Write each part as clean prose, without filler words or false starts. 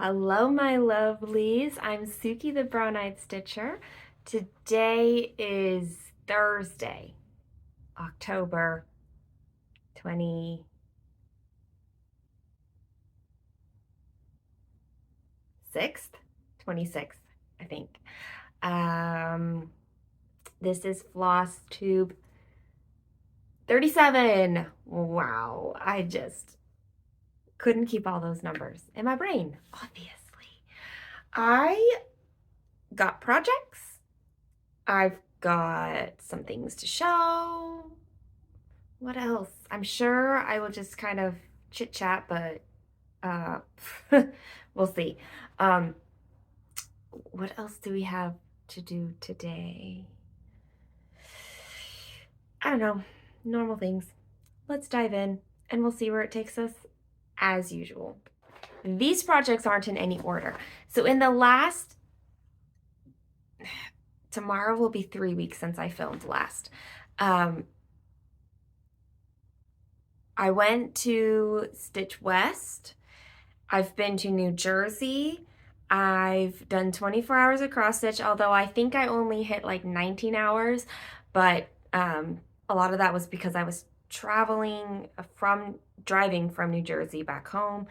Hello, my lovelies. I'm Suki, the Brown-Eyed Stitcher. Today is Thursday, October 26th, 26th, I think. Um, this is Flosstube 37. Wow, I just couldn't keep all those numbers in my brain, obviously. I got projects. I've got some things to show. What else? I'm sure I will just kind of chit chat, but uh, we'll see. Um, what else do we have to do today? I don't know. Normal things. Let's dive in and we'll see where it takes us as usual. These projects aren't in any order. So in the last, tomorrow will be 3 weeks since I filmed last. I went to Stitch West. I've been to New Jersey. I've done 24 hours of cross stitch, although I think I only hit like 19 hours, but a lot of that was because I was driving from New Jersey back home.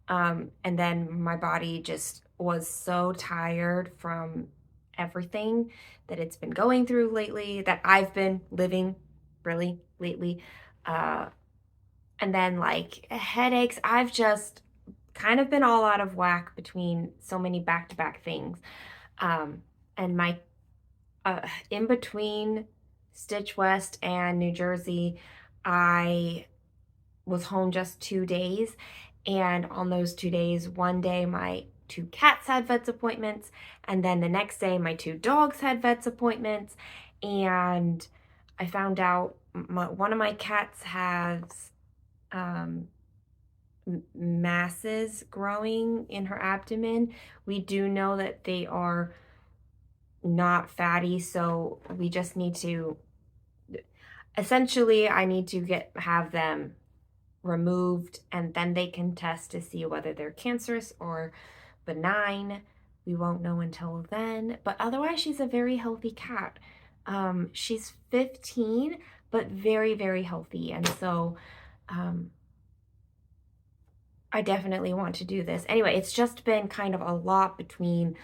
And then my body just was so tired from everything that it's been going through lately, that I've been living really lately. And then like headaches, I've just kind of been all out of whack between so many back-to-back things. And my in between Stitch West and New Jersey, I was home just 2 days. And on those 2 days, one day my two cats had vets appointments, and then the next day my two dogs had vets appointments. And I found out one of my cats has masses growing in her abdomen. We do know that they are not fatty, so we just need to, essentially, I need to have them removed, and then they can test to see whether they're cancerous or benign. We won't know until then, but otherwise she's a very healthy cat. She's 15, but very, very healthy, and so I definitely want to do this. Anyway, it's just been kind of a lot between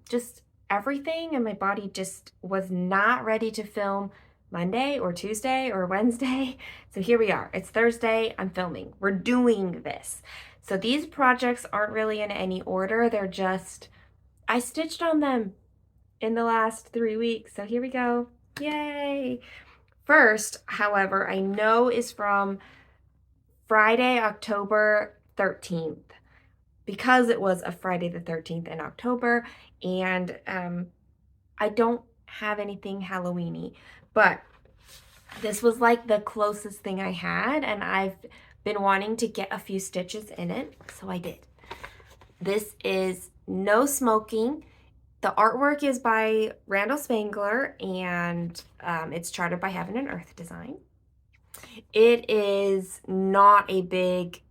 just everything, and my body just was not ready to film Monday or Tuesday or Wednesday. So here we are. It's Thursday. I'm filming. We're doing this. So these projects aren't really in any order. They're just, I stitched on them in the last 3 weeks. So here we go. Yay. First, however, I know is from Friday, October 13th, because it was a Friday the 13th in October, and I don't have anything Halloween-y, but this was like the closest thing I had, and I've been wanting to get a few stitches in it, so I did. This is No Smoking. The artwork is by Randall Spangler, and it's charted by Heaven and Earth Design. It is not a big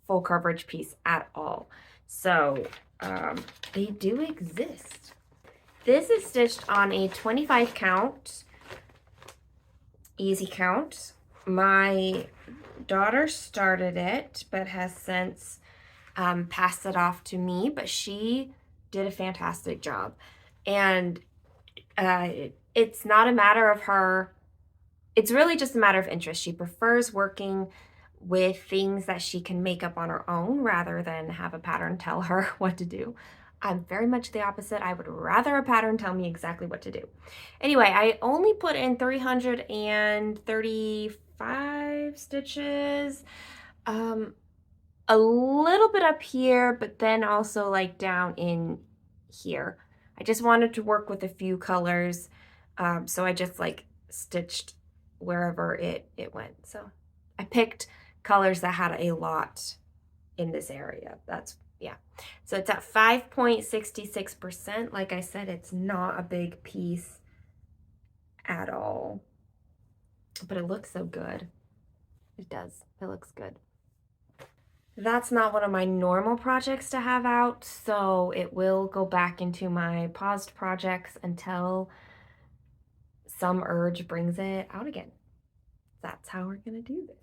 full coverage piece at all. So they do exist. This is stitched on a 25 count, easy count. My daughter started it, but has since passed it off to me, but she did a fantastic job. And it's not a matter of her, it's really just a matter of interest. She prefers working with things that she can make up on her own rather than have a pattern tell her what to do. I'm very much the opposite. I would rather a pattern tell me exactly what to do. Anyway, I only put in 335 stitches. A little bit up here, but then also like down in here. I just wanted to work with a few colors. So I just like stitched wherever it went. So I picked colors that had a lot in this area. That's, yeah. So it's at 5.66%. Like I said, it's not a big piece at all, but it looks so good. It does. It looks good. That's not one of my normal projects to have out, so it will go back into my paused projects until some urge brings it out again. That's how we're gonna do this.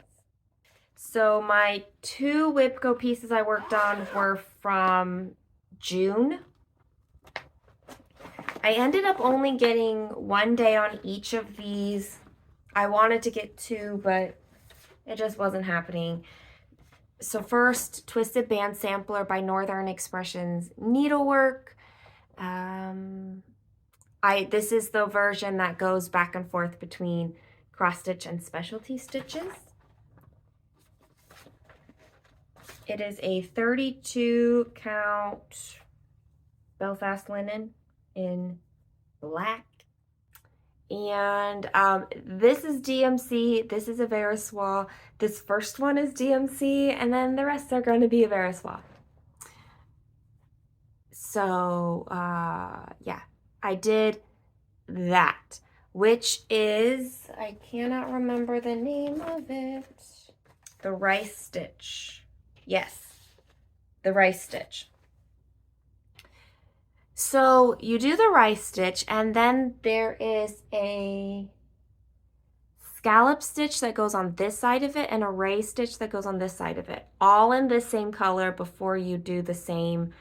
So my 2 Whipco pieces I worked on were from June. I ended up only getting 1 day on each of these. I wanted to get 2, but it just wasn't happening. So first, Twisted Band Sampler by Northern Expressions Needlework. This is the version that goes back and forth between cross stitch and specialty stitches. It is a 32 count Belfast linen in black. And this is DMC, this is a Veriswa. This first one is DMC, and then the rest are going to be a Veriswa. So yeah, I did that, which is, I cannot remember the name of it. The rice stitch. Yes, the rice stitch. So you do the rice stitch, and then there is a scallop stitch that goes on this side of it and a ray stitch that goes on this side of it, all in the same color before you do the same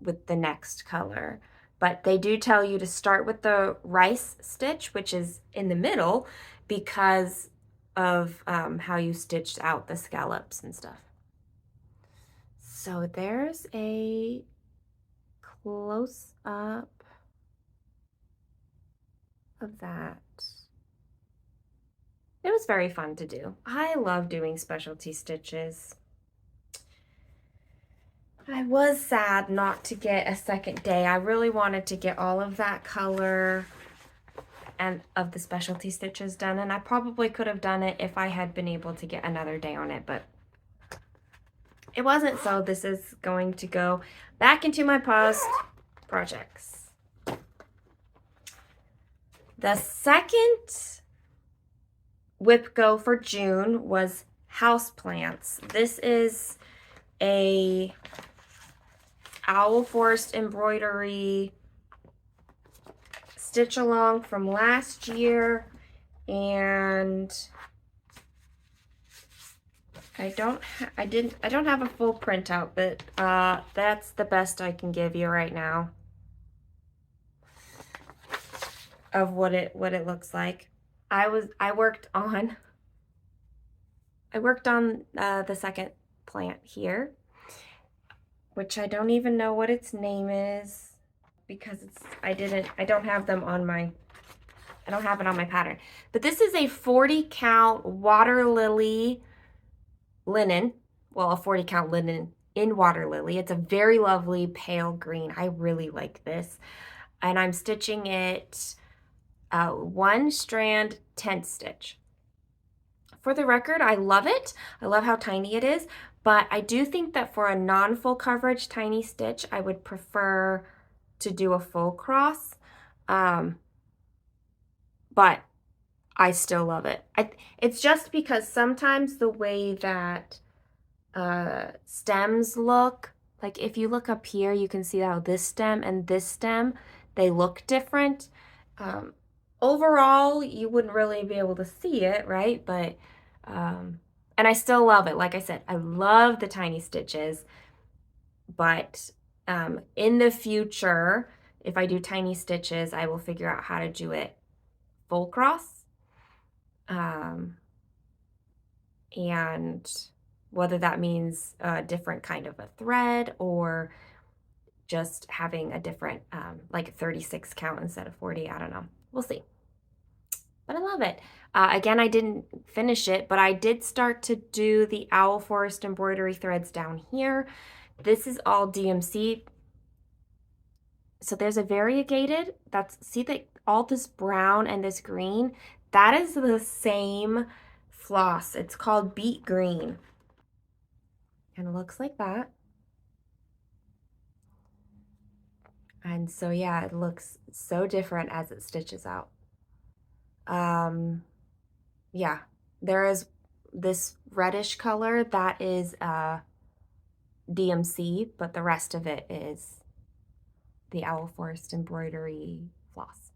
with the next color. But they do tell you to start with the rice stitch, which is in the middle, because of how you stitched out the scallops and stuff. So there's a close up of that. It was very fun to do. I love doing specialty stitches. I was sad not to get a second day. I really wanted to get all of that color and of the specialty stitches done, and I probably could have done it if I had been able to get another day on it, but it wasn't, so this is going to go back into my paused projects. The second Whip Go for June was houseplants. This is a Owl Forest embroidery stitch along from last year, and I don't have a full printout, but that's the best I can give you right now of what it looks like. I worked on the second plant here, which I don't even know what its name is because I don't have it on my pattern. But this is a 40 count water lily linen. Well, a 40 count linen in water lily. It's a very lovely pale green. I really like this. And I'm stitching it 1 strand tent stitch. For the record, I love it. I love how tiny it is, but I do think that for a non-full coverage tiny stitch, I would prefer to do a full cross. But I still love it. It's just because sometimes the way that stems look, like if you look up here, you can see how this stem and this stem, they look different. Overall, you wouldn't really be able to see it, right? But, and I still love it. Like I said, I love the tiny stitches, but in the future, if I do tiny stitches, I will figure out how to do it full cross. And whether that means a different kind of a thread or just having a different, like 36 count instead of 40, I don't know. We'll see. But I love it. Again, I didn't finish it, but I did start to do the Owl Forest embroidery threads down here. This is all DMC. So there's a variegated, see that all this brown and this green, that is the same floss. It's called Beet Green. And it looks like that. And so yeah, it looks so different as it stitches out. Yeah, there is this reddish color that is DMC, but the rest of it is the Owl Forest embroidery floss.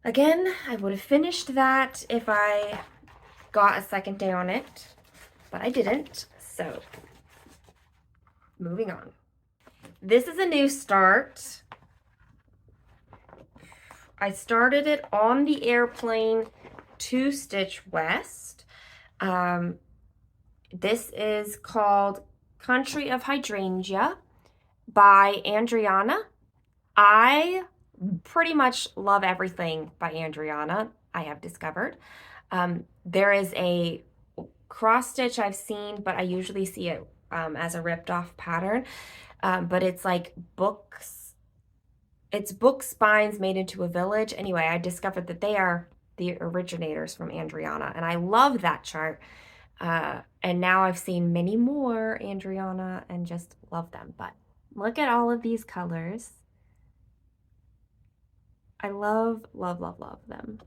Again, I would have finished that if I got a second day on it, but I didn't, so moving on. This is a new start. I started it on the airplane to Stitch West. This is called Country of Hydrangea by Andriana. I pretty much love everything by Andriana, I have discovered. There is a cross stitch I've seen, but I usually see it as a ripped off pattern. But it's like books. It's book spines made into a village. Anyway, I discovered that they are the originators from Andriana, and I love that chart. And now I've seen many more Andriana and just love them. But look at all of these colors. I love, love, love, love them.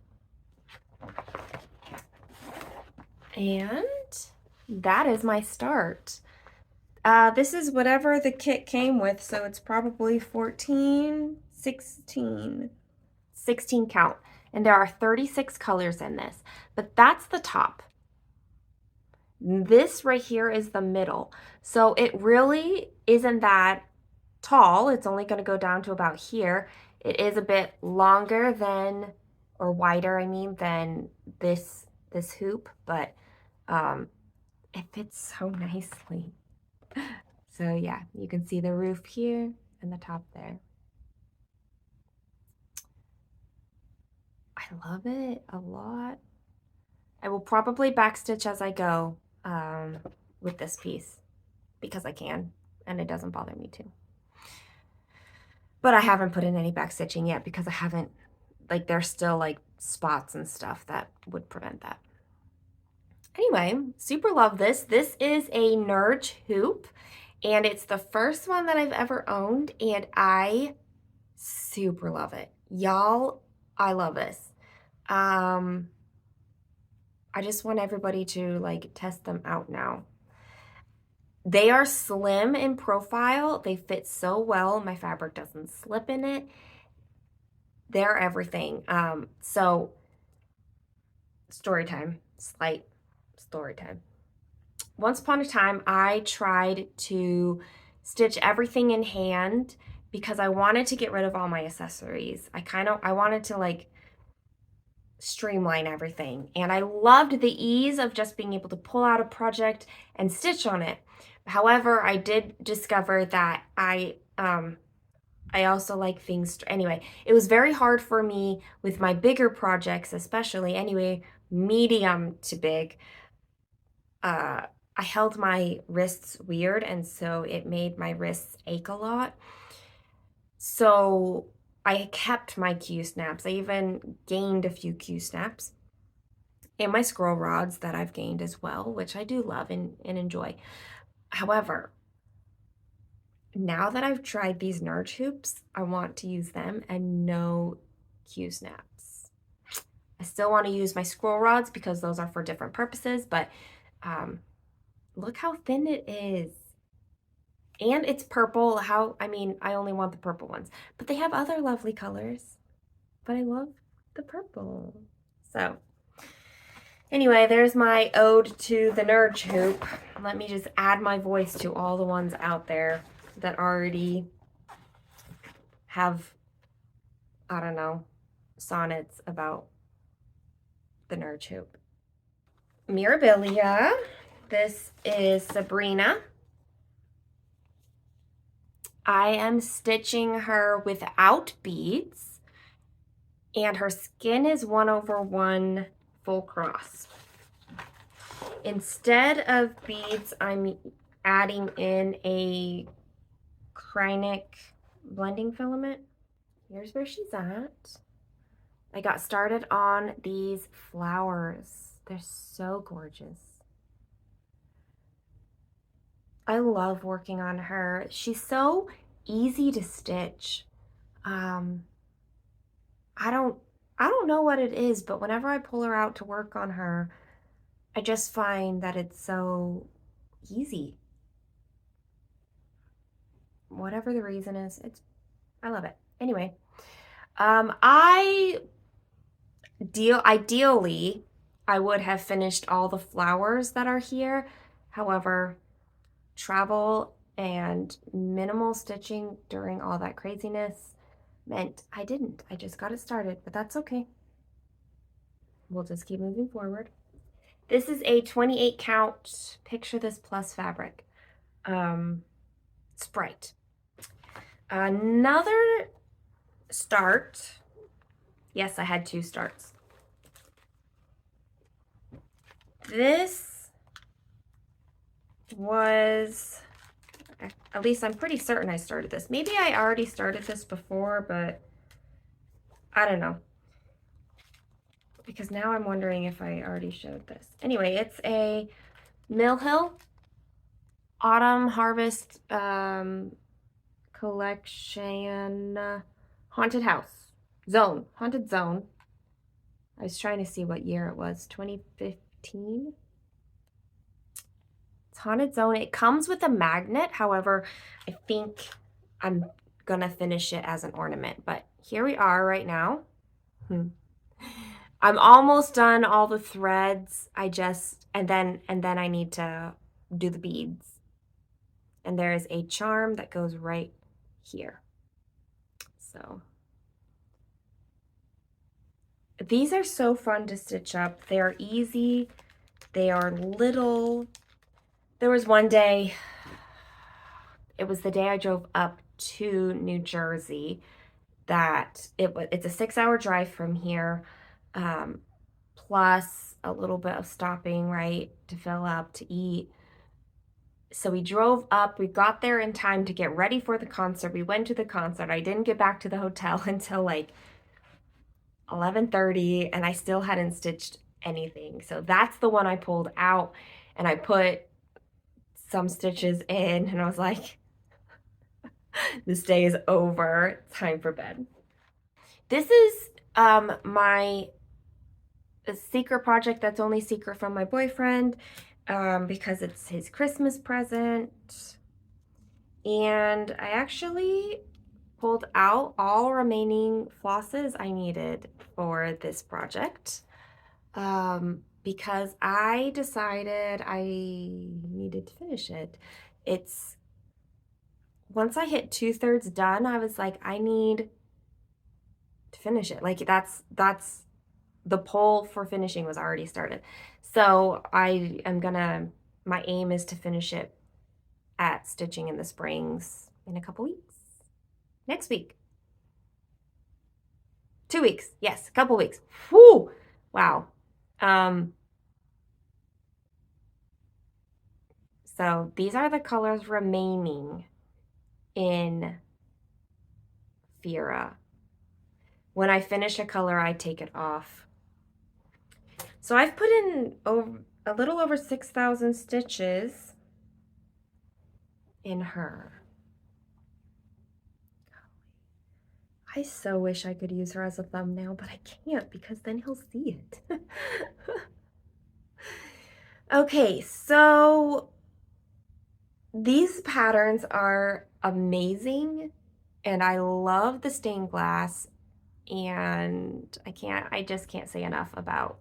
And that is my start. This is whatever the kit came with, so it's probably 14, 16 count. And there are 36 colors in this, but that's the top. This right here is the middle. So it really isn't that tall. It's only going to go down to about here. It is a bit longer than, or wider, I mean, than this hoop, but it fits so nicely. So yeah, you can see the roof here and the top there. I love it a lot. I will probably backstitch as I go with this piece because I can, and it doesn't bother me to. But I haven't put in any backstitching yet because I haven't, like, there's still like spots and stuff that would prevent that. Anyway, super love this. This is a Nerge hoop, and it's the first one that I've ever owned, and I super love it. Y'all, I love this. I just want everybody to like test them out now. They are slim in profile. They fit so well. My fabric doesn't slip in it. They're everything. So story time, slight story time. Once upon a time, I tried to stitch everything in hand because I wanted to get rid of all my accessories. I wanted to like streamline everything. And I loved the ease of just being able to pull out a project and stitch on it. However, I did discover that I also like things, anyway, it was very hard for me with my bigger projects, especially, anyway, medium to big. I held my wrists weird, and so it made my wrists ache a lot. So I kept my Q snaps. I even gained a few Q snaps. And my scroll rods that I've gained as well, which I do love and enjoy. However, now that I've tried these Nerge hoops, I want to use them and no Q snaps. I still want to use my scroll rods because those are for different purposes, but look how thin it is. And it's purple. I mean, I only want the purple ones, but they have other lovely colors, but I love the purple. So anyway, there's my ode to the Nerge hoop. Let me just add my voice to all the ones out there that already have, I don't know, sonnets about the Nerge hoop. Mirabilia. This is Sabrina. I am stitching her without beads, and her skin is 1/1 full cross. Instead of beads, I'm adding in a Kreinik blending filament. Here's where she's at. I got started on these flowers. They're so gorgeous. I love working on her. She's so easy to stitch. I don't know what it is, but whenever I pull her out to work on her, I just find that it's so easy. Whatever the reason is, I love it. Anyway, ideally, I would have finished all the flowers that are here. However, travel and minimal stitching during all that craziness meant I didn't. I just got it started, but that's okay. We'll just keep moving forward. This is a 28 count, picture this plus fabric, Sprite. Another start. Yes, I had 2 starts. This was, at least I'm pretty certain I started this. Maybe I already started this before, but I don't know. Because now I'm wondering if I already showed this. Anyway, it's a Mill Hill Autumn Harvest collection haunted house zone, haunted zone. I was trying to see what year it was, 2015. It's haunted zone. It comes with a magnet. However, I think I'm gonna finish it as an ornament, but here we are right now. I'm almost done all the threads. And then I need to do the beads. And there is a charm that goes right here. So these are so fun to stitch up. They are easy. They are little. There was one day, it was the day I drove up to New Jersey, that it's a 6-hour drive from here, plus a little bit of stopping, right, to fill up, to eat. So we drove up, we got there in time to get ready for the concert. We went to the concert. I didn't get back to the hotel until like 11:30, and I still hadn't stitched anything. So that's the one I pulled out, and I put some stitches in, and I was like, this day is over. Time for bed. This is my secret project that's only secret from my boyfriend, because it's his Christmas present. And I actually pulled out all remaining flosses I needed for this project, because I decided I needed to finish it. Once I hit 2/3 done, I was like, I need to finish it. Like that's the poll for finishing was already started. So my aim is to finish it at Stitching in the Springs in a couple weeks. Next week. 2 weeks. Yes, a couple weeks. Whew. Wow. So these are the colors remaining in Fira. When I finish a color, I take it off. So I've put in a little over 6,000 stitches in her. I so wish I could use her as a thumbnail, but I can't because then he'll see it. Okay, so these patterns are amazing, and I love the stained glass, and I just can't say enough about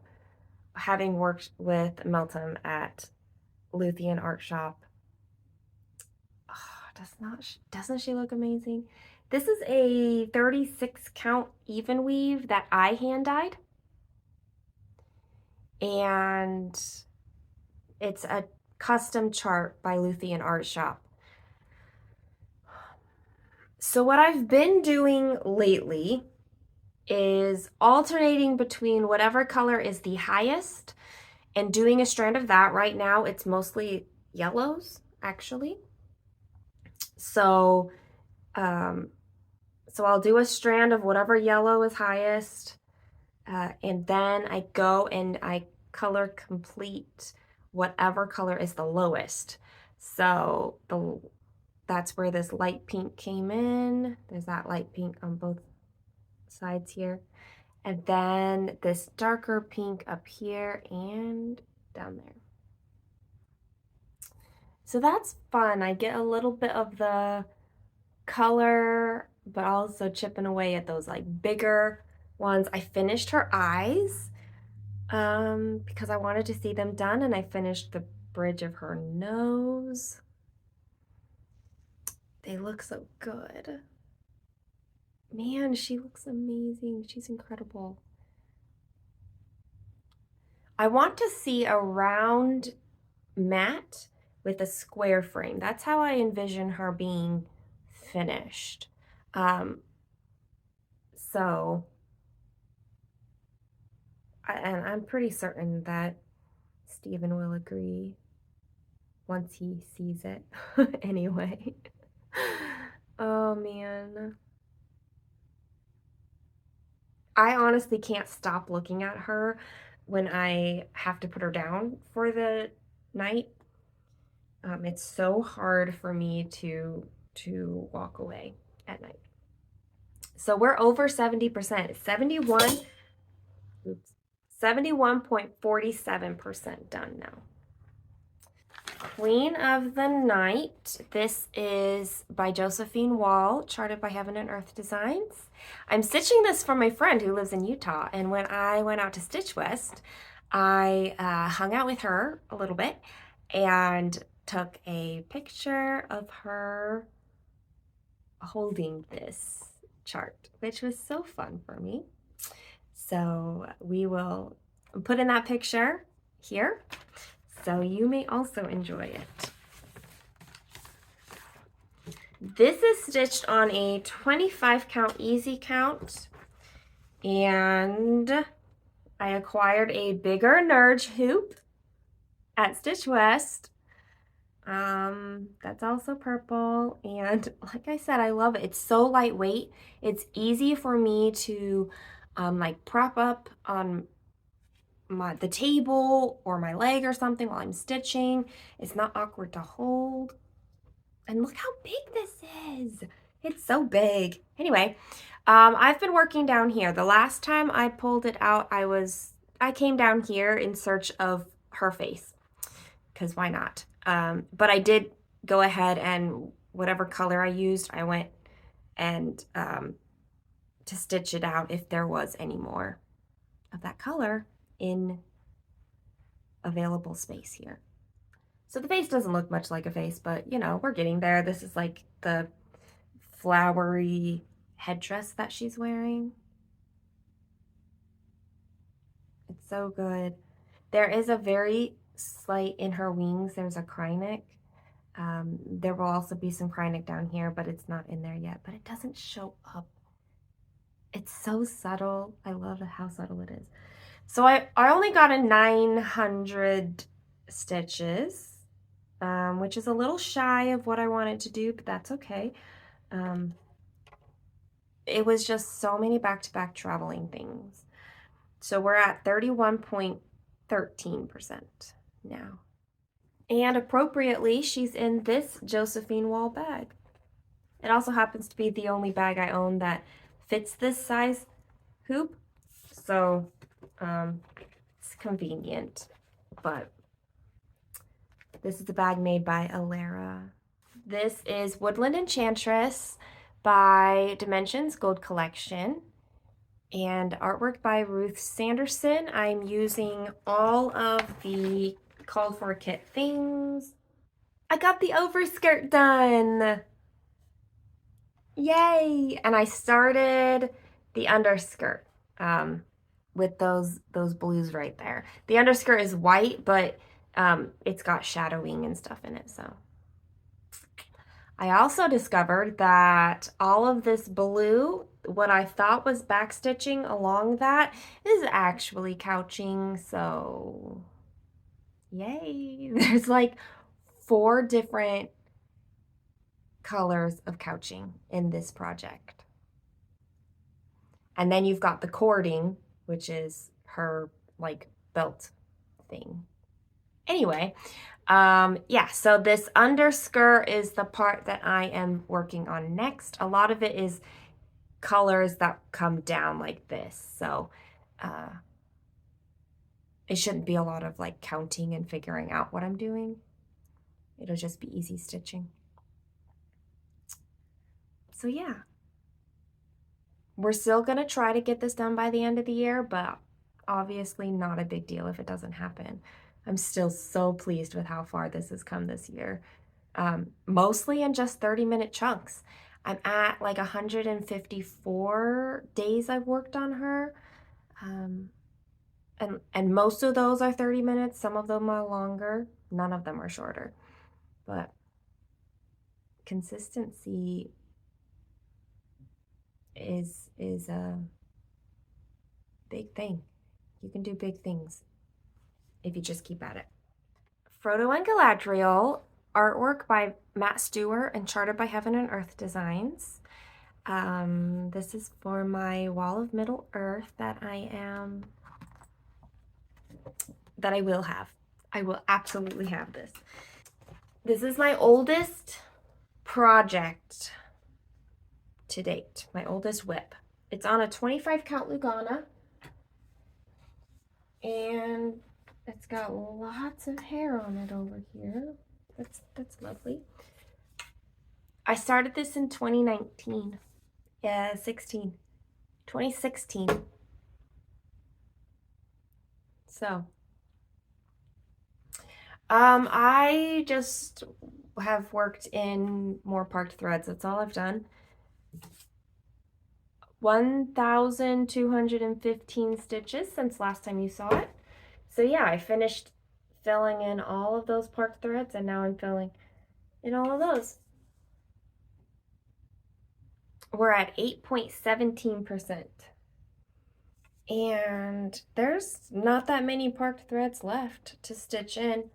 having worked with Melton at Luthien Art Shop. Oh, doesn't she look amazing? This is a 36 count even weave that I hand dyed, and it's a custom chart by Luthien Art Shop. So what I've been doing lately is alternating between whatever color is the highest and doing a strand of that. Right now it's mostly yellows, actually. So I'll do a strand of whatever yellow is highest, and then I go and I color complete whatever color is the lowest. So that's where this light pink came in. There's that light pink on both sides here. And then this darker pink up here and down there. So that's fun. I get a little bit of the color, but also chipping away at those like bigger ones. I finished her eyes because I wanted to see them done, and I finished the bridge of her nose. They look so good. Man, she looks amazing. She's incredible. I want to see a round mat with a square frame. That's how I envision her being finished. Um, so, and I'm pretty certain that Stephen will agree once he sees it. Anyway. Oh man. I honestly can't stop looking at her when I have to put her down for the night. It's so hard for me to walk away at night. So we're over 70%. 71.47% done now. Queen of the Night. This is by Josephine Wall, charted by Heaven and Earth Designs. I'm stitching this for my friend who lives in Utah, and when I went out to Stitch West, I hung out with her a little bit and took a picture of her holding this chart, which was so fun for me. So we will put in that picture here, so you may also enjoy it. This is stitched on a 25 count easy count, and I acquired a bigger Nerge hoop at Stitch West. That's also purple, and like I said, I love it. It's so lightweight. It's easy for me to like prop up on the table or my leg or something while I'm stitching. It's not awkward to hold. And look how big this is. It's so big. Anyway, I've been working down here. The last time I pulled it out, I came down here in search of her face, because why not? But I did go ahead and whatever color I used, I went and to stitch it out if there was any more of that color in available space here. So the face doesn't look much like a face, but you know, we're getting there. This is like the flowery headdress that she's wearing. It's so good. There is a very slight in her wings. There's a krynic. There will also be some krynic down here, but it's not in there yet. But it doesn't show up. It's so subtle. I love how subtle it is. So I only got a 900 stitches. Which is a little shy of what I wanted to do, but that's okay. It was just so many back-to-back traveling things. So we're at 31.13% now. And appropriately, she's in this Josephine Wall bag. It also happens to be the only bag I own that fits this size hoop. So it's convenient, but this is a bag made by Alara. This is Woodland Enchantress by Dimensions Gold Collection, and artwork by Ruth Sanderson. I'm using all of the called for kit things. I got the overskirt done. Yay! And I started the underskirt with those blues right there. The underskirt is white, but it's got shadowing and stuff in it, so. I also discovered that all of this blue, what I thought was backstitching along that, is actually couching, so yay. There's like 4 different colors of couching in this project. And then you've got the cording, which is her like belt thing. Anyway, yeah, so this underskirt is the part that I am working on next. A lot of it is colors that come down like this, so it shouldn't be a lot of like counting and figuring out what I'm doing. It'll just be easy stitching. So yeah, we're still gonna try to get this done by the end of the year, but obviously not a big deal if it doesn't happen. I'm still so pleased with how far this has come this year. Mostly in just 30-minute chunks. I'm at like 154 days I've worked on her. And most of those are 30 minutes. Some of them are longer. None of them are shorter. But consistency is a big thing. You can do big things if you just keep at it. Frodo and Galadriel, artwork by Matt Stewart and charted by Heaven and Earth Designs. This is for my Wall of Middle Earth that I will have. I will absolutely have this. This is my oldest project to date, my oldest whip. It's on a 25 count Lugana, and it's got lots of hair on it over here. That's lovely. I started this in 2019. Yeah, 2016. So, I just have worked in more parked threads. That's all I've done. 1,215 stitches since last time you saw it. So yeah, I finished filling in all of those parked threads, and now I'm filling in all of those. We're at 8.17%. And there's not that many parked threads left to stitch in.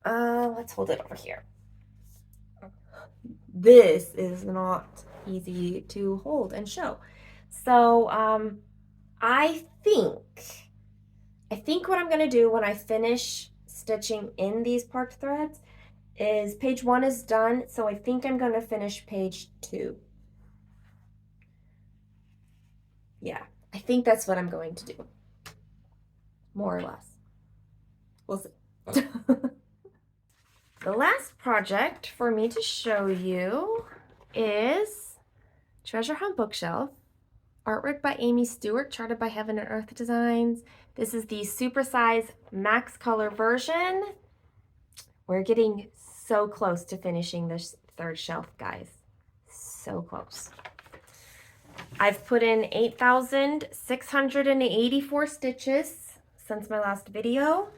Let's hold it over here. This is not easy to hold and show. So, I think what I'm gonna do when I finish stitching in these parked threads is page 1 is done, so I think I'm gonna finish page 2. Yeah, I think that's what I'm going to do, more or less. We'll see. The last project for me to show you is Treasure Hunt Bookshelf, artwork by Amy Stewart, charted by Heaven and Earth Designs. This is the supersize max color version. We're getting so close to finishing this third shelf, guys. So close. I've put in 8,684 stitches since my last video.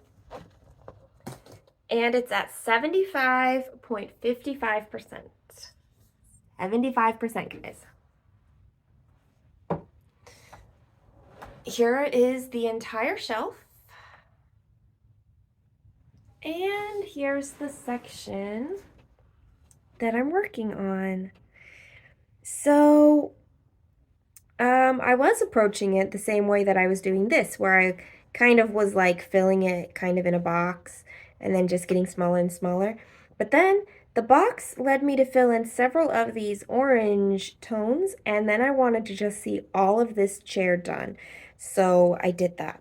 And it's at 75.55%. 75%, guys. Here is the entire shelf. And here's the section that I'm working on. So, I was approaching it the same way that I was doing this, where I kind of was like filling it kind of in a box and then just getting smaller and smaller. But then the box led me to fill in several of these orange tones, and then I wanted to just see all of this chair done. So I did that.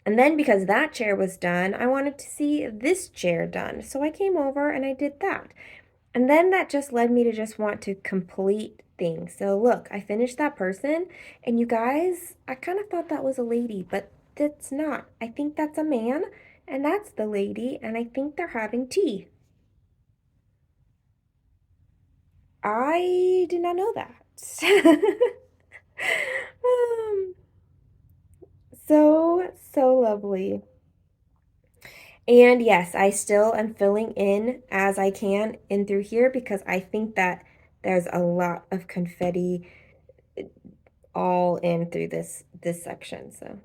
And then because that chair was done, I wanted to see this chair done. So I came over and I did that. And then that just led me to just want to complete things. So look, I finished that person, and you guys, I kind of thought that was a lady, but that's not. I think that's a man, and that's the lady, and I think they're having tea. I did not know that. So lovely. And yes, I still am filling in as I can in through here because I think that there's a lot of confetti all in through this section. So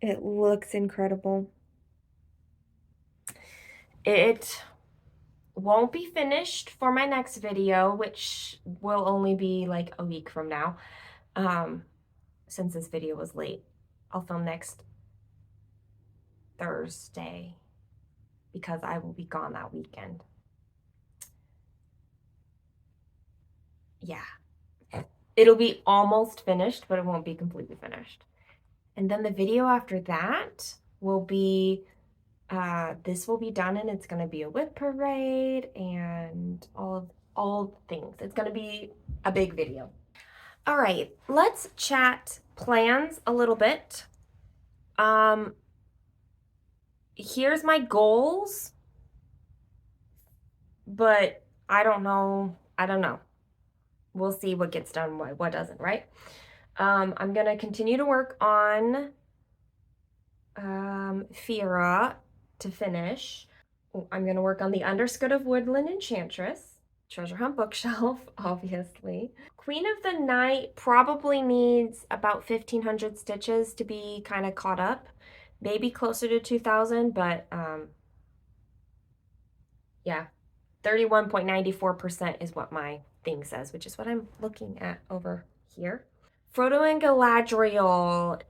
it looks incredible. It won't be finished for my next video, which will only be like a week from now, since this video was late. I'll film next Thursday because I will be gone that weekend. Yeah, it'll be almost finished, but it won't be completely finished. And then the video after that will be This will be done and it's gonna be a whip parade and all things. It's gonna be a big video. All right, let's chat plans a little bit. Here's my goals, but I don't know. We'll see what gets done, what doesn't, right? I'm gonna continue to work on Fira to finish. I'm gonna work on the Underskirt of Woodland Enchantress, Treasure Hunt bookshelf, obviously. Queen of the Night probably needs about 1,500 stitches to be kind of caught up. Maybe closer to 2,000, but yeah, 31.94% is what my thing says, which is what I'm looking at over here. Frodo and Galadriel,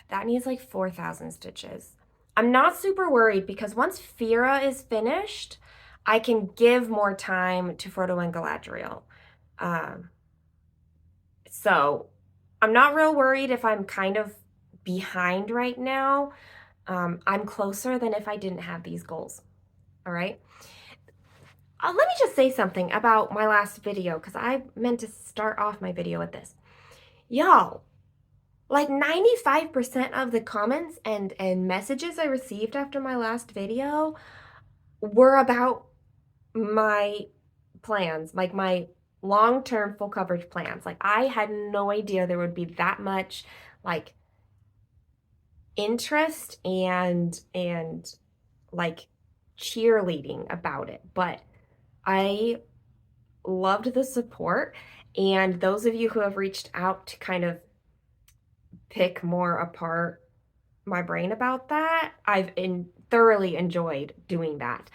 that needs like 4,000 stitches. I'm not super worried because once Fira is finished, I can give more time to Frodo and Galadriel. So I'm not real worried if I'm kind of behind right now. I'm closer than if I didn't have these goals. All right. Let me just say something about my last video because I meant to start off my video with this. Y'all, like 95% of the comments and messages I received after my last video were about my plans, like my long-term full coverage plans. Like I had no idea there would be that much like interest and like cheerleading about it. But I loved the support, and those of you who have reached out to kind of pick more apart my brain about that, I've thoroughly enjoyed doing that.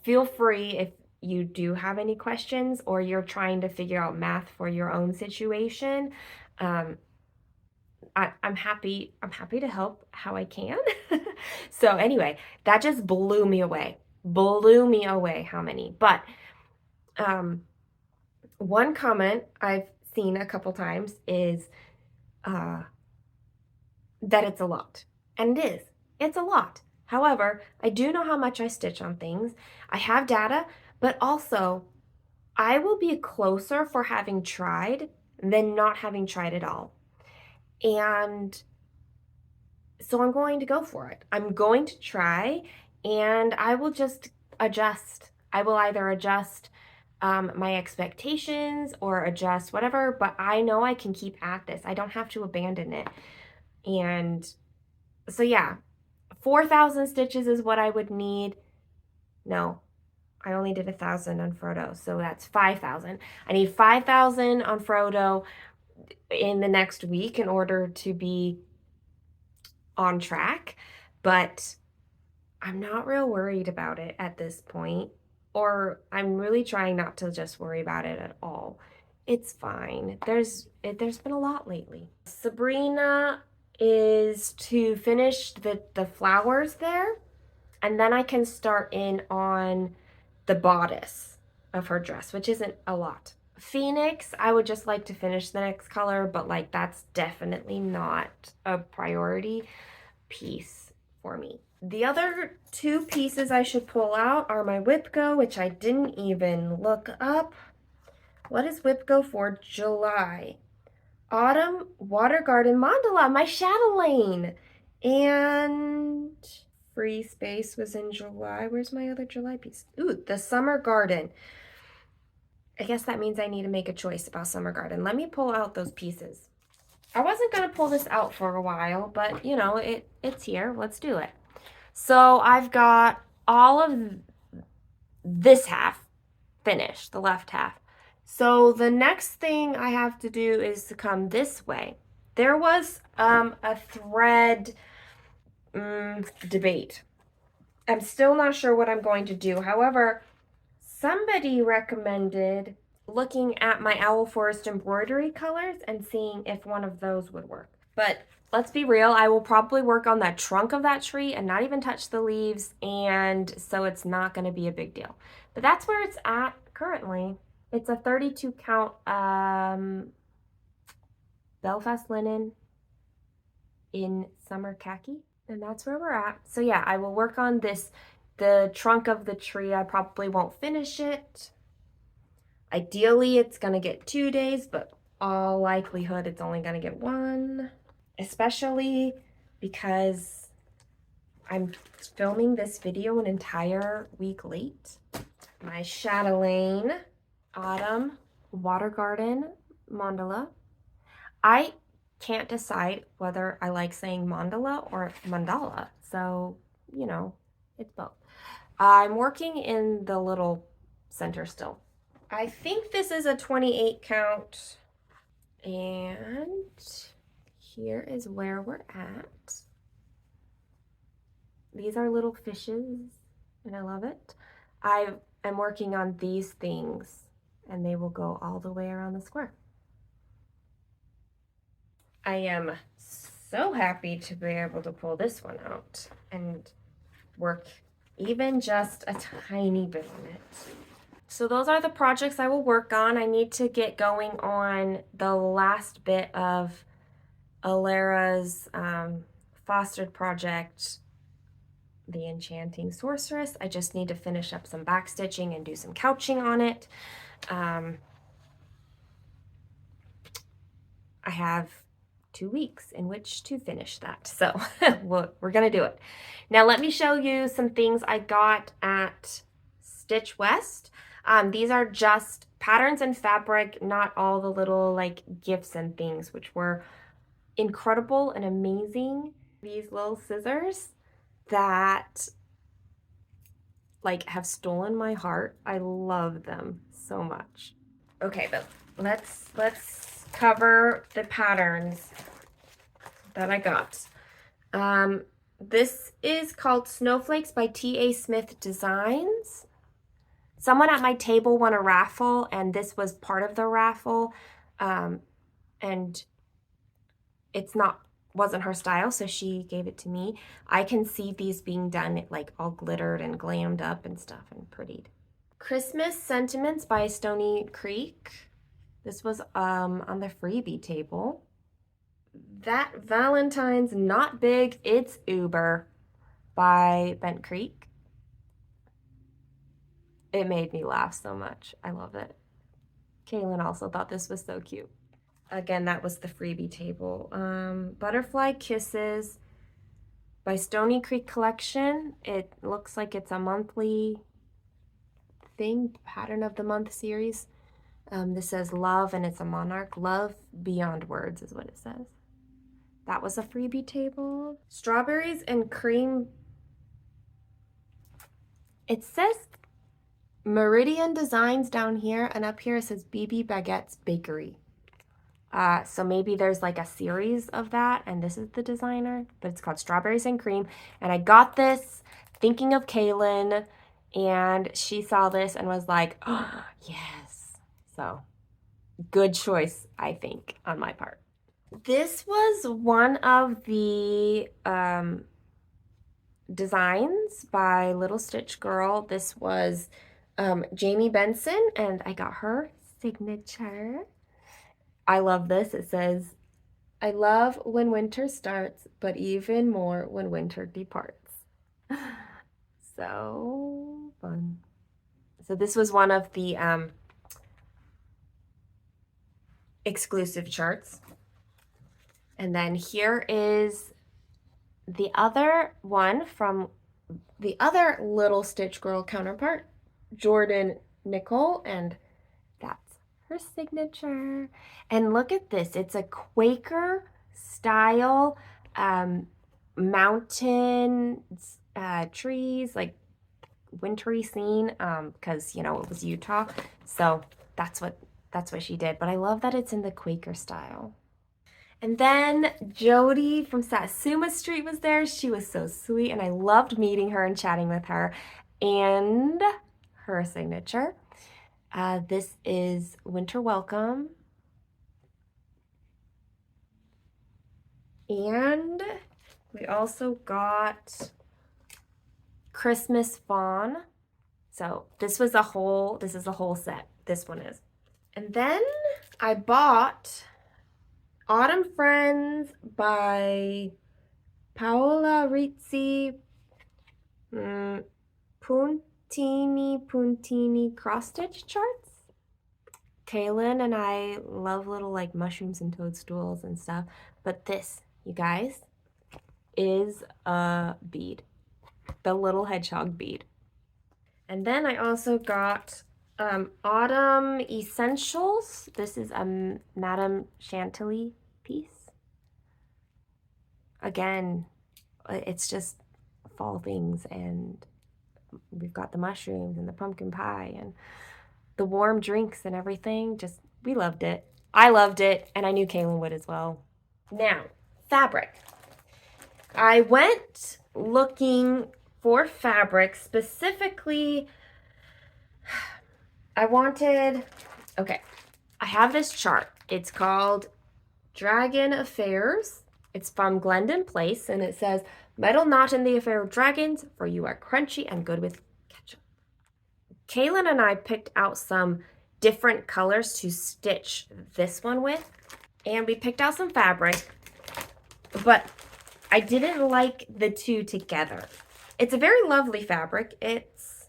Feel free if you do have any questions or you're trying to figure out math for your own situation. I'm happy to help how I can. So anyway, that just blew me away. Blew me away how many. But one comment I've seen a couple times is that it's a lot. And it is. It's a lot. However, I do know how much I stitch on things. I have data, but also I will be closer for having tried than not having tried at all. And so I'm going to go for it. I'm going to try, and I will just adjust. I will either adjust my expectations or adjust whatever, but I know I can keep at this. I don't have to abandon it. And so yeah, 4,000 stitches is what I would need. No, I only did 1,000 on Frodo, so that's 5,000. I need 5,000 on Frodo in the next week in order to be on track, but I'm not real worried about it at this point, or I'm really trying not to just worry about it at all. It's fine. There's been a lot lately. Sabrina is to finish the flowers there, and then I can start in on the bodice of her dress, which isn't a lot. Phoenix, I would just like to finish the next color, but like that's definitely not a priority piece for me. The other two pieces I should pull out are my Whipco, which I didn't even look up. What is Whipco for July? Autumn Water Garden Mandala, my chatelaine. And Free Space was in July. Where's my other July piece? Ooh, the Summer Garden. I guess that means I need to make a choice about Summer Garden. Let me pull out those pieces. I wasn't going to pull this out for a while, but you know, it's here. Let's do it. So I've got all of this half finished, the left half. So the next thing I have to do is to come this way. There was a thread debate. I'm still not sure what I'm going to do. However, somebody recommended looking at my Owl Forest embroidery colors and seeing if one of those would work. But let's be real, I will probably work on that trunk of that tree and not even touch the leaves, and so it's not going to be a big deal. But that's where it's at currently. It's a 32 count Belfast linen in summer khaki. And that's where we're at. So yeah, I will work on this, the trunk of the tree. I probably won't finish it. Ideally, it's gonna get 2 days, but all likelihood it's only gonna get 1, especially because I'm filming this video an entire week late. My chatelaine autumn water garden mandala. I can't decide whether I like saying mandala or mandala, so you know, it's both. I'm working in the little center still. I think this is a 28 count, and here is where we're at. These are little fishes, and I love it. I am working on these things, and they will go all the way around the square. I am so happy to be able to pull this one out and work even just a tiny bit on it. So those are the projects I will work on. I need to get going on the last bit of Alara's fostered project, The Enchanting Sorceress. I just need to finish up some backstitching and do some couching on it. I have 2 weeks in which to finish that. So we're gonna do it. Now let me show you some things I got at Stitch West. These are just patterns and fabric, not all the little like gifts and things, which were incredible and amazing. These little scissors that like have stolen my heart. I love them so much. Okay, but let's cover the patterns that I got. This is called Snowflakes by T.A. Smith Designs. Someone at my table won a raffle, and this was part of the raffle. And wasn't her style, so she gave it to me. I can see these being done like all glittered and glammed up and stuff and prettied. Christmas Sentiments by Stony Creek. This was on the freebie table. That Valentine's Not Big, It's Uber by Bent Creek. It made me laugh so much. I love it. Kaylin also thought this was so cute. Again, that was the freebie table. Butterfly Kisses by Stony Creek Collection. It looks like it's a monthly thing, pattern of the month series. This says love, and it's a monarch. Love beyond words is what it says. That was a freebie table. Strawberries and Cream. It says Meridian Designs down here, and up here it says BB Baguette's Bakery. So maybe there's like a series of that, and this is the designer, but it's called Strawberries and Cream. And I got this thinking of Kaylin, and she saw this and was like, oh, yes. So good choice, I think, on my part. This was one of the designs by Little Stitch Girl. This was Jamie Benson, and I got her signature. I love this. It says, I love when winter starts, but even more when winter departs. So fun. So this was one of the exclusive charts. And then here is the other one from the other Little Stitch Girl counterpart, Jordan Nicole, and that's her signature. And look at this. It's a Quaker style mountain trees, like wintry scene, because you know it was Utah. So that's what she did. But I love that it's in the Quaker style. And then Jody from Satsuma Street was there. She was so sweet, and I loved meeting her and chatting with her. And her signature. This is Winter Welcome. And we also got Christmas Fawn. So this is a whole set. This one is. And then I bought Autumn Friends by Paola Rizzi Puntini cross stitch charts. Kaylin and I love little like mushrooms and toadstools and stuff, but this, you guys, is a bead, the little hedgehog bead. And then I also got Autumn Essentials. This is a Madame Chantilly piece. Again, it's just fall things, and we've got the mushrooms and the pumpkin pie and the warm drinks and everything. Just, we loved it. I loved it, and I knew Kaylin would as well. Now, fabric. I went looking for fabric specifically. I wanted, okay, I have this chart. It's called Dragon Affairs. It's from Glendon Place, and it says, meddle not in the affair of dragons, for you are crunchy and good with ketchup. Kaylin and I picked out some different colors to stitch this one with, and we picked out some fabric, but I didn't like the two together. It's a very lovely fabric. It's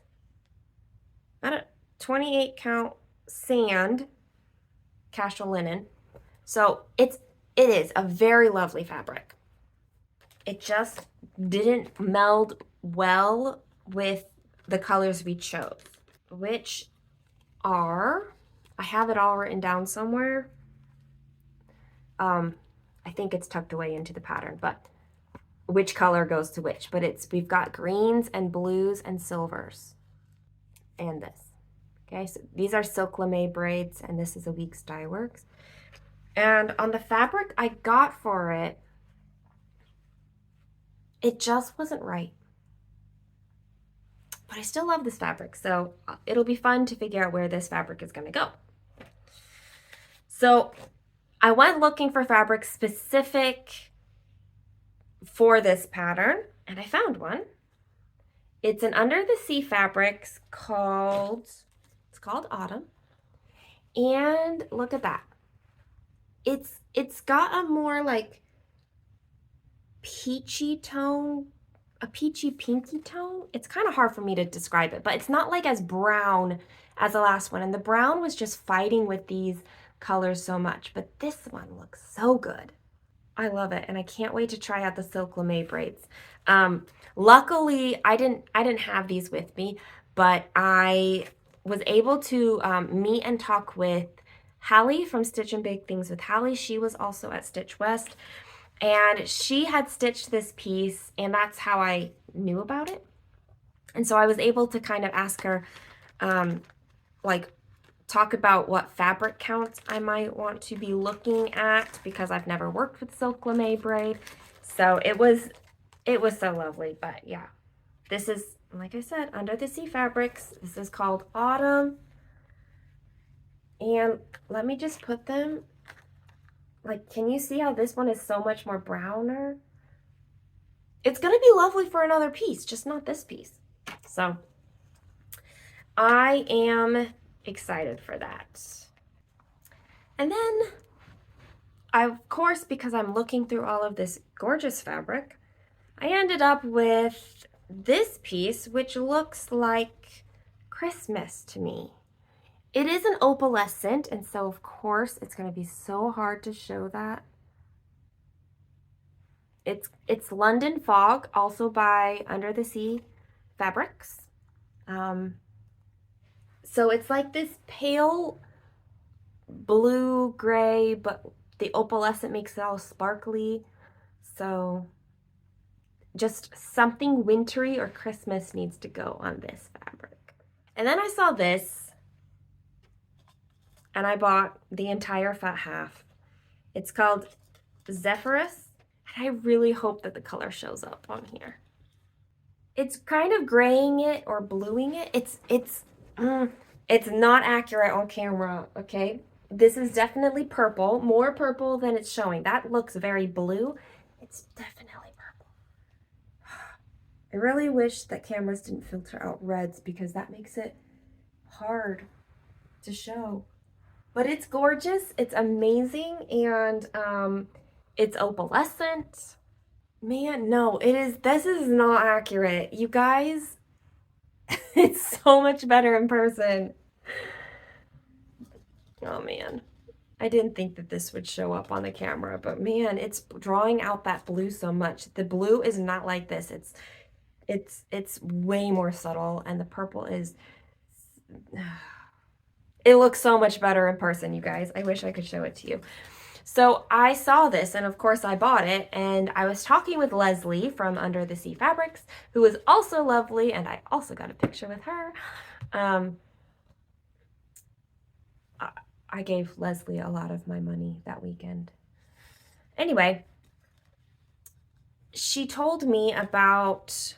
a 28 count sand casual linen. So it is a very lovely fabric. It just didn't meld well with the colors we chose, which are, I have it all written down somewhere. I think it's tucked away into the pattern, but which color goes to which, but we've got greens and blues and silvers and this. Okay, so these are silk lame braids, and this is a Weeks Dye Works. And on the fabric I got for it, it just wasn't right. But I still love this fabric, so it'll be fun to figure out where this fabric is going to go. So I went looking for fabric specific for this pattern, and I found one. It's an under the sea fabrics called Autumn. And look at that. It's got a more like peachy tone, a peachy pinky tone. It's kind of hard for me to describe it, but it's not like as brown as the last one. And the brown was just fighting with these colors so much, but this one looks so good. I love it, and I can't wait to try out the silk lame braids. Luckily, I didn't have these with me, but I was able to meet and talk with Hallie from Stitch and Big Things with Hallie. She was also at Stitch West, and she had stitched this piece, and that's how I knew about it. And so I was able to kind of ask her, like, talk about what fabric counts I might want to be looking at, because I've never worked with silk lame braid. So it was so lovely. But yeah, this is, like I said, under the sea fabrics. This is called Autumn. And let me just put them, like, can you see how this one is so much more browner? It's gonna be lovely for another piece, just not this piece. So I am excited for that. And then of course, because I'm looking through all of this gorgeous fabric, I ended up with this piece, which looks like Christmas to me. It is an opalescent, and so of course it's going to be so hard to show that. It's London Fog, also by Under the Sea Fabrics. So it's like this pale blue gray, but the opalescent makes it all sparkly. So just something wintry or Christmas needs to go on this fabric. And then I saw this, and I bought the entire fat half. It's called Zephyrus, and I really hope that the color shows up on here. It's kind of graying it or bluing it. It's not accurate on camera, okay? This is definitely purple, more purple than it's showing. That looks very blue. It's definitely purple. I really wish that cameras didn't filter out reds, because that makes it hard to show. But it's gorgeous, it's amazing, and it's opalescent. Man, no, this is not accurate. You guys, it's so much better in person. Oh man. I didn't think that this would show up on the camera, but man, it's drawing out that blue so much. The blue is not like this. It's way more subtle, and the purple is it looks so much better in person, you guys. I wish I could show it to you. So I saw this, and of course I bought it, and I was talking with Leslie from Under the Sea Fabrics, who is also lovely, and I also got a picture with her. I gave Leslie a lot of my money that weekend. Anyway, she told me about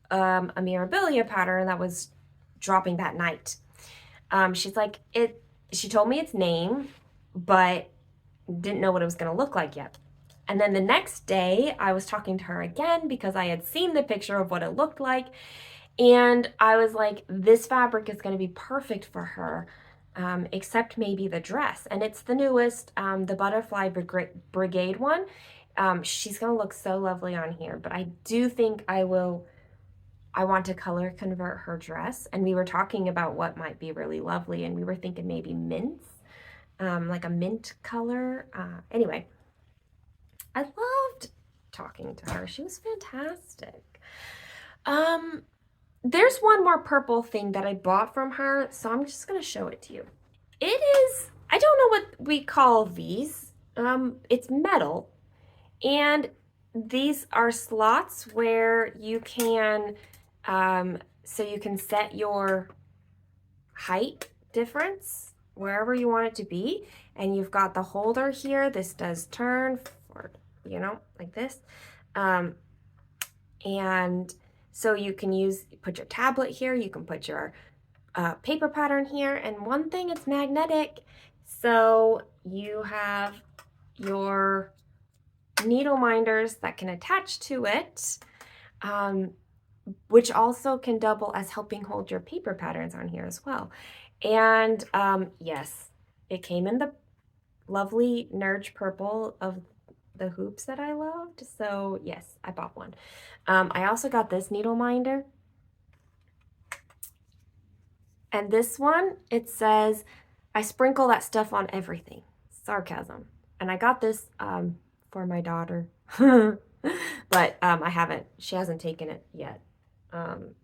a Mirabilia pattern that was dropping that night. She's like, she told me its name, but didn't know what it was going to look like yet. And then the next day, I was talking to her again because I had seen the picture of what it looked like. And I was like, this fabric is going to be perfect for her, except maybe the dress. And it's the newest, the Butterfly Brigade one. She's going to look so lovely on here, but I do think I want to color convert her dress. And we were talking about what might be really lovely, and we were thinking maybe mints, like a mint color. Anyway, I loved talking to her. She was fantastic. There's one more purple thing that I bought from her, so I'm just going to show it to you. It is, I don't know what we call these. It's metal, and these are slots where you can, so you can set your height difference wherever you want it to be. And you've got the holder here. This does turn for, you know, like this. And so you can put your tablet here. You can put your paper pattern here. And one thing, it's magnetic. So you have your needle minders that can attach to it, which also can double as helping hold your paper patterns on here as well. And yes, it came in the lovely Nerge purple of the hoops that I loved. So yes, I bought one. I also got this needle minder. And this one, it says, I sprinkle that stuff on everything. Sarcasm. And I got this for my daughter. But she hasn't taken it yet.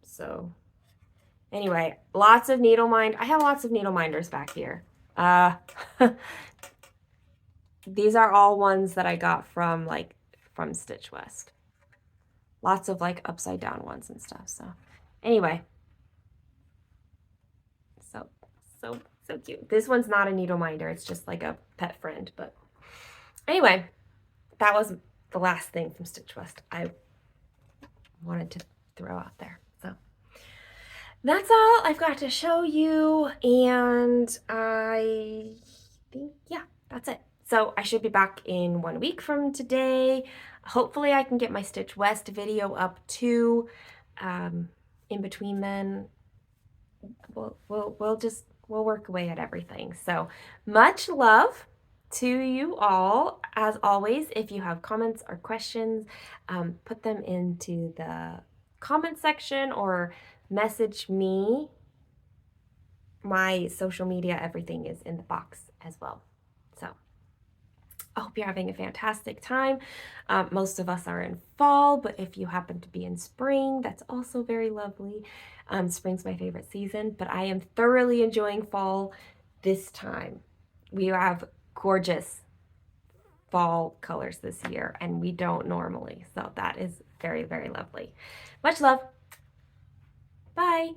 So anyway, lots of needle mind. I have lots of needle minders back here. These are all ones that I got from Stitch West. Lots of like upside down ones and stuff. So anyway, so cute. This one's not a needle minder. It's just like a pet friend. But anyway, that was the last thing from Stitch West I wanted to throw out there. So that's all I've got to show you. And I think, yeah, that's it. So I should be back in 1 week from today. Hopefully I can get my Stitch West video up too. In between then, we'll work away at everything. So much love to you all. As always, if you have comments or questions, put them into the comment section or message me. My social media, everything is in the box as well. So I hope you're having a fantastic time. Most of us are in fall, but if you happen to be in spring, that's also very lovely. Spring's my favorite season, but I am thoroughly enjoying fall this time. We have gorgeous fall colors this year, and we don't normally. So that is very, very lovely. Much love. Bye.